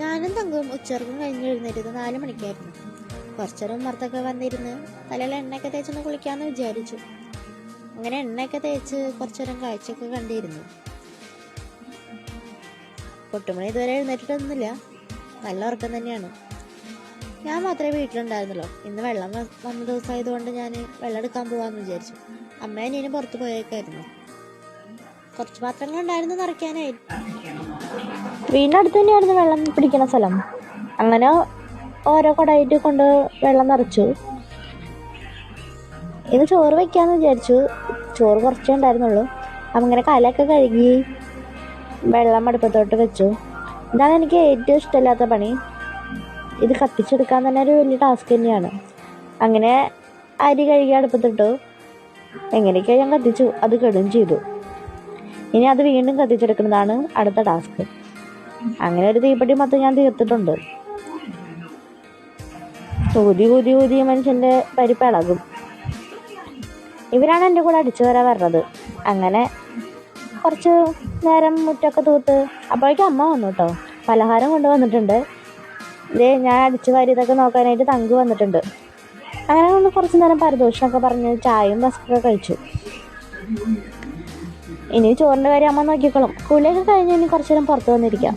ഞാനും തങ്കും ഉച്ചർക്കും കഴിഞ്ഞ് എഴുന്നേറ്റത് 4 മണിക്കായിരുന്നു. കുറച്ചേരം ഉമ്മർത്തൊക്കെ വന്നിരുന്ന് തലയിൽ എണ്ണയൊക്കെ തേച്ചൊന്ന് കുളിക്കാമെന്ന് വിചാരിച്ചു. അങ്ങനെ എണ്ണയൊക്കെ തേച്ച് കുറച്ചേരം കാഴ്ചയൊക്കെ കണ്ടിരുന്നു. പൊട്ടുമണി ഇതുവരെ എഴുന്നേറ്റിട്ടൊന്നുമില്ല. നല്ല ഉറക്കം തന്നെയാണ്. ഞാൻ മാത്രമേ വീട്ടിലുണ്ടായിരുന്നല്ലോ. ഇന്ന് വെള്ളം വന്ന ദിവസമായതുകൊണ്ട് ഞാൻ വെള്ളം എടുക്കാൻ പോകാമെന്ന് വിചാരിച്ചു. അമ്മ അനിയനും പുറത്ത് പോയേക്കായിരുന്നു. കുറച്ച് പാത്രങ്ങൾ ഉണ്ടായിരുന്നു നിറയ്ക്കാനായിട്ട്. വീടിൻ്റെ അടുത്ത് തന്നെയായിരുന്നു വെള്ളം പിടിക്കുന്ന സ്ഥലം. അങ്ങനെ ഓരോ കുടമായിട്ട് കൊണ്ട് വെള്ളം നിറച്ചു. ഇന്ന് ചോറ് വയ്ക്കാമെന്ന് വിചാരിച്ചു. ചോറ് കുറച്ചേ ഉണ്ടായിരുന്നുള്ളൂ. അങ്ങനെ കലയൊക്കെ കഴുകി വെള്ളം അടുപ്പത്തോട്ട് വെച്ചു. ഇതാണ് എനിക്ക് ഏറ്റവും ഇഷ്ടമില്ലാത്ത പണി. ഇത് കത്തിച്ചെടുക്കാൻ തന്നെ ഒരു വലിയ ടാസ്ക് തന്നെയാണ്. അങ്ങനെ അരി കഴുകി അടുപ്പത്തിട്ടു. എങ്ങനെയൊക്കെയോ ഞാൻ കത്തിച്ചു. അത് കെടുകയും ചെയ്തു. ഇനി അത് വീണ്ടും കത്തിച്ചെടുക്കുന്നതാണ് അടുത്ത ടാസ്ക്. അങ്ങനെ ഒരു തീപ്പെട്ടി മൊത്തം ഞാൻ തീർത്തിട്ടുണ്ട്. ഊതി മനുഷ്യൻ്റെ പരിപ്പ് ഇളകും. ഇവരാണ് എൻ്റെ കൂടെ അടിച്ചു വരാൻ വരുന്നത്. അങ്ങനെ കുറച്ച് നേരം മുറ്റൊക്കെ തൂത്ത് അപ്പോഴേക്കും അമ്മ വന്നു കേട്ടോ. പലഹാരം കൊണ്ടുവന്നിട്ടുണ്ട്. ഞാൻ അടിച്ചു വാരിയതൊക്കെ നോക്കാനായിട്ട് തങ്ക് വന്നിട്ടുണ്ട്. അങ്ങനെ ഒന്ന് കുറച്ച് നേരം പരിദോഷമൊക്കെ പറഞ്ഞ് ചായയും ബസ്കൊക്കെ കഴിച്ചു. ഇനി ചോറിൻ്റെ കാര്യം അമ്മ നോക്കിക്കോളും. കുളിയൊക്കെ കഴിഞ്ഞ് ഇനി കുറച്ച് നേരം പുറത്ത് വന്നിരിക്കാം.